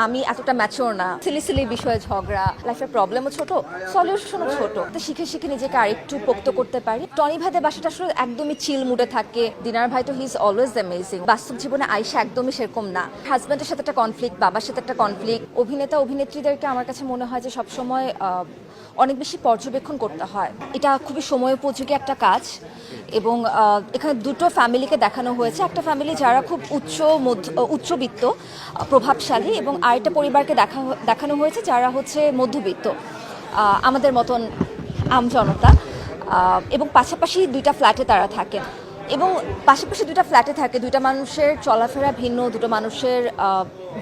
আমি এতটা ম্যাচিওর না, সিলি সিলি বিষয়ে ঝগড়া, লাইফের প্রবলেমও ছোট, সলিউশনও ছোট। তো শিখে শিখে নিজেকে আরেকটু পোক্ত করতে পারি। টনি ভাইদের বাসাটা আসলে একদমই চিল মুডে থাকে। দিনার ভাই তো হি ইজ অলওয়েজ অ্যামেজিং। বাস্তব জীবনে আয়েশা একদমই সেরকম না। হাজব্যান্ডের সাথে একটা কনফ্লিক্ট, বাবার সাথে একটা কনফ্লিক্ট। অভিনেতা অভিনেত্রীদেরকে আমার কাছে মনে হয় যে সবসময় অনেক বেশি পর্যবেক্ষণ করতে হয়। এটা খুবই সময়োপযোগী একটা কাজ এবং এখানে দুটো ফ্যামিলিকে দেখানো হয়েছে। একটা ফ্যামিলি যারা খুব উচ্চবিত্ত, প্রভাবশালী, এবং আরেকটা পরিবারকে দেখানো হয়েছে যারা হচ্ছে মধ্যবিত্ত, আমাদের মতন আমজনতা। এবং পাশাপাশি দুইটা ফ্ল্যাটে তারা থাকেন এবং পাশাপাশি দুইটা ফ্ল্যাটে থাকে। দুইটা মানুষের চলাফেরা ভিন্ন, দুটো মানুষের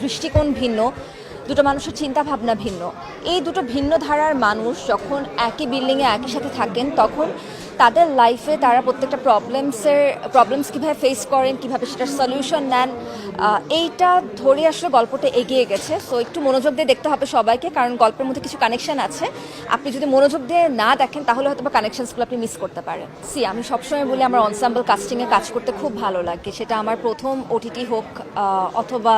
দৃষ্টিকোণ ভিন্ন, দুটো মানুষের চিন্তা ভাবনা ভিন্ন। এই দুটো ভিন্ন ধারার মানুষ যখন একই বিল্ডিংয়ে একই সাথে থাকেন তখন তাদের লাইফে তারা প্রত্যেকটা প্রবলেমস কীভাবে ফেস করেন, কীভাবে সেটার সলিউশন নেন, এইটা ধরে আসলে গল্পটা এগিয়ে গেছে। সো একটু মনোযোগ দিয়ে দেখতে হবে সবাইকে, কারণ গল্পের মধ্যে কিছু কানেকশন আছে। আপনি যদি মনোযোগ দিয়ে না দেখেন তাহলে হয়তো বা কানেকশনসগুলো আপনি মিস করতে পারেন। আমি সবসময় বলি আমার অনসাম্বল কাস্টিংয়ে কাজ করতে খুব ভালো লাগে। সেটা আমার প্রথম ওটিটি হোক অথবা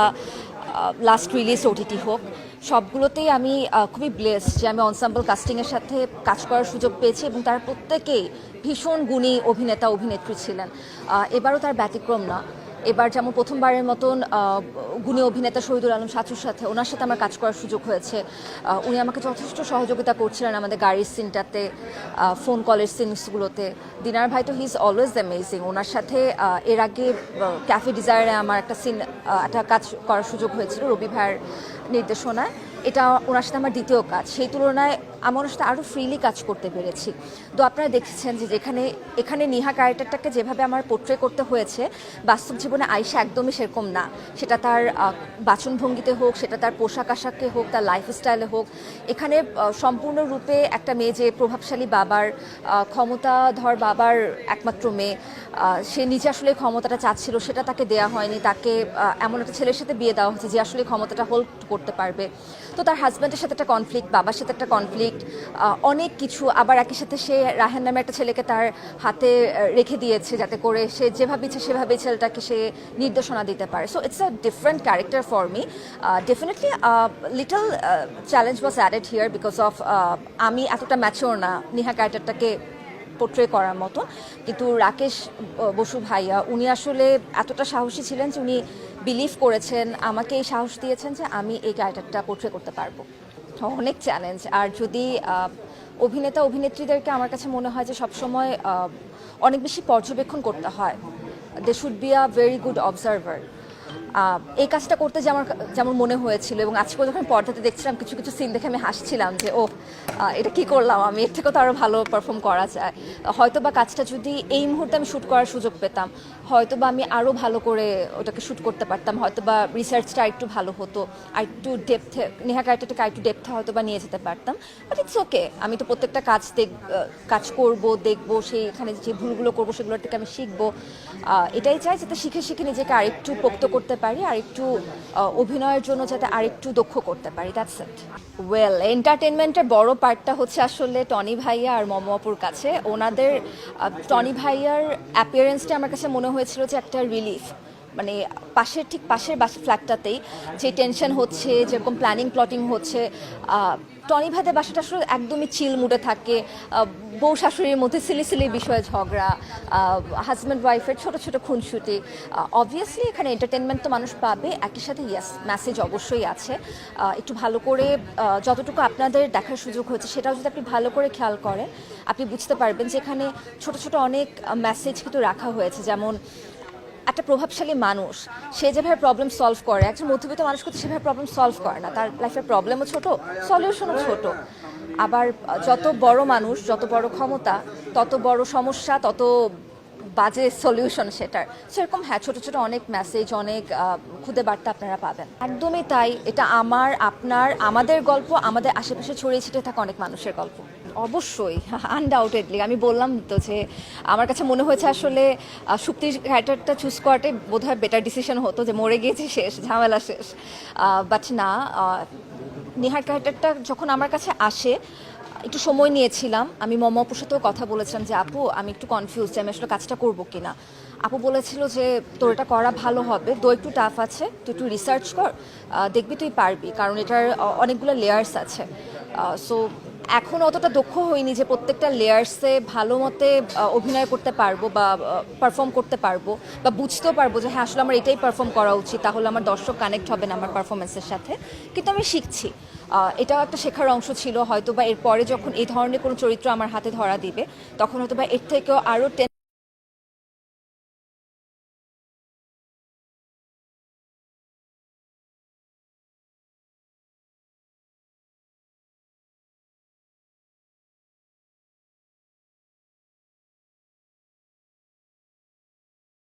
লাস্ট রিলিজ ওটিটি হোক, সবগুলোতেই আমি খুবই ব্লেসড যে আমি অনসাম্বল কাস্টিংয়ের সাথে কাজ করার সুযোগ পেয়েছি এবং তারা প্রত্যেকেই ভীষণ গুণী অভিনেতা অভিনেত্রী ছিলেন। এবারও তার ব্যতিক্রম না। এবার যেমন প্রথমবারের মতন গুণী অভিনেতা শহীদুল আলম সাচুর সাথে, ওনার সাথে আমার কাজ করার সুযোগ হয়েছে। উনি আমাকে যথেষ্ট সহযোগিতা করছিলেন আমাদের গাড়ির সিনটাতে, ফোন কলের সিনসগুলোতে। দিনার ভাই তো হি ইজ অলওয়েজ অ্যামেজিং। ওনার সাথে এর আগে ক্যাফে ডিজায়ারে আমার একটা একটা কাজ করার সুযোগ হয়েছিল রবি ভাইয়ের নির্দেশনায়। এটা ওনার সাথে আমার দ্বিতীয় কাজ। সেই তুলনায় আমি ওনার সাথে আরও ফ্রিলি কাজ করতে পেরেছি। তো আপনারা দেখেছেন যে এখানে নিহা ক্যারেক্টারটাকে যেভাবে আমার পোট্রে করতে হয়েছে, বাস্তব জীবনে আয়েশা একদমই সেরকম না। সেটা তার বাচনভঙ্গিতে হোক, সেটা তার পোশাক আশাকে হোক, তার লাইফস্টাইলে হোক। এখানে সম্পূর্ণরূপে একটা মেয়ে যে প্রভাবশালী বাবার, ক্ষমতাধর বাবার একমাত্র মেয়ে, সে নিজে আসলে ক্ষমতাটা চাচ্ছিল, সেটা তাকে দেয়া হয়নি। তাকে এমন একটা ছেলের সাথে বিয়ে দেওয়া হচ্ছে যে আসলে ক্ষমতাটা হোল্ড করতে পারবে। তো তার হাজব্যান্ডের সাথে একটা কনফ্লিক্ট, বাবার সাথে একটা কনফ্লিক্ট, অনেক কিছু। আবার একই সাথে সে রায়হান নামে একটা ছেলেকে তার হাতে রেখে দিয়েছে যাতে করে সে যেভাবে ইচ্ছে সেভাবে ছেলেটাকে সে নির্দেশনা দিতে পারে। So it's a different character for me. Definitely little challenge was added here because of আমি এতটা ম্যাচিওর না নিহা ক্যারেক্টারটাকে পোট্রে করার মতো। কিন্তু রাকেশ বসু ভাইয়া উনি আসলে এতটা সাহসী ছিলেন যে উনি বিলিভ করেছেন, আমাকে এই সাহস দিয়েছেন যে আমি এই ক্যারেক্টারটা পোট্রে করতে পারবো। অনেক চ্যালেঞ্জ। আর যদি অভিনেতা অভিনেত্রীদেরকে আমার কাছে মনে হয় যে সবসময় অনেক বেশি পর্যবেক্ষণ করতে হয়। They should be a very good observer. এই কাজটা করতে যেমন মনে হয়েছিল, এবং আজকে যখন পর্দাতে দেখছিলাম কিছু কিছু সিন দেখে আমি হাসছিলাম যে এটা কি করলাম আমি, এর থেকেও তো আরও ভালো পারফর্ম করা যায়। হয়তো বা কাজটা যদি এই মুহূর্তে আমি শ্যুট করার সুযোগ পেতাম, হয়তো বা আমি আরও ভালো করে ওটাকে শ্যুট করতে পারতাম। হয়তো বা রিসার্চটা একটু ভালো হতো, আর একটু ডেপথে নেহা ক্যারেক্টারটাকে একটু ডেপথে হয়তো বা নিয়ে যেতে পারতাম। But it's okay. আমি তো প্রত্যেকটা কাজ করবো, দেখবো, সেইখানে যে ভুলগুলো করবো সেগুলোর থেকে আমি শিখবো। এটাই চাই যাতে শিখে শিখে নিজেকে আরেকটু পোক্ত করতে পারি, আর একটু অভিনয়ের জন্য যাতে আরেকটু দক্ষ করতে পারি। That's it. ওয়েল, এন্টারটেনমেন্টের বড় পার্টটা হচ্ছে আসলে টনি ভাইয়া আর মম আপুর কাছে। ওনাদের টনি ভাইয়ার অ্যাপিয়ারেন্সটা আমার কাছে মনে হয়েছিল যে একটা রিলিফ। মানে ঠিক পাশের ফ্ল্যাটটাতেই যে টেনশন হচ্ছে, যেরকম প্ল্যানিং প্লটিং হচ্ছে, টনি ভাইদের বাসাটা আসলে একদমই চিল মুডে থাকে। বউ শাশুড়ির মধ্যে সিলি সিলি বিষয়ে ঝগড়া, হাজব্যান্ড ওয়াইফের ছোট ছোট খুনসুটি। অবভিয়াসলি এখানে এন্টারটেনমেন্ট তো মানুষ পাবে, একই সাথে ইয়াস মেসেজ অবশ্যই আছে। একটু ভালো করে যতটুকু আপনাদের দেখার সুযোগ হয়েছে সেটাও যদি আপনি ভালো করে খেয়াল করেন, আপনি বুঝতে পারবেন যে এখানে ছোট ছোট অনেক মেসেজ কিন্তু রাখা হয়েছে। যেমন একটা প্রভাবশালী মানুষ সে যেভাবে প্রবলেম সলভ করে, একজন মধ্যবিত্ত মানুষ কিন্তু সেভাবে প্রবলেম সলভ করে না। তার লাইফের প্রবলেমও ছোট, সলিউশনও ছোট। আবার যত বড় মানুষ, যত বড় ক্ষমতা, তত বড় সমস্যা, তত বাজে সলিউশন সেটার। সেরকম হ্যাঁ, ছোটো ছোটো অনেক মেসেজ, অনেক খুদে বার্তা আপনারা পাবেন। একদমই তাই। এটা আমাদের গল্প, আমাদের আশেপাশে ছড়িয়ে ছিটিয়ে থাকা অনেক মানুষের গল্প। অবশ্যই, আনডাউটেডলি। আমি বললাম তো যে আমার কাছে মনে হয়েছে আসলে সুপ্তির ক্যারেক্টারটা চুজ করাটাই বোধহয় বেটার ডিসিশন হতো, যে মরে গিয়েছে শেষ, ঝামেলা শেষ। বাট না, নেহার ক্যারেক্টারটা যখন আমার কাছে আসে একটু সময় নিয়েছিলাম। আমি মম আপুর সাথেও কথা বলেছিলাম যে আপু আমি একটু কনফিউজ যে আমি আসলে কাজটা করবো কিনা। আপু বলেছিল যে তোর এটা করা ভালো হবে, তো একটু টাফ আছে, তুই একটু রিসার্চ কর, দেখবি তুই পারবি, কারণ এটার অনেকগুলো লেয়ার্স আছে। সো এখন অতটা দক্ষ হইনি যে প্রত্যেকটা লেয়ার্সে ভালো মতে অভিনয় করতে পারবো বা পারফর্ম করতে পারবো বা বুঝতেও পারবো যে হ্যাঁ আসলে আমার এটাই পারফর্ম করা উচিত, তাহলে আমার দর্শক কানেক্ট হবে না আমার পারফরমেন্সের সাথে। কিন্তু আমি শিখছি, এটাও একটা শেখার অংশ ছিল। হয়তো বা এরপরে যখন এই ধরনের কোনো চরিত্র আমার হাতে ধরা দিবে তখন হয়তো বা এর থেকেও আরও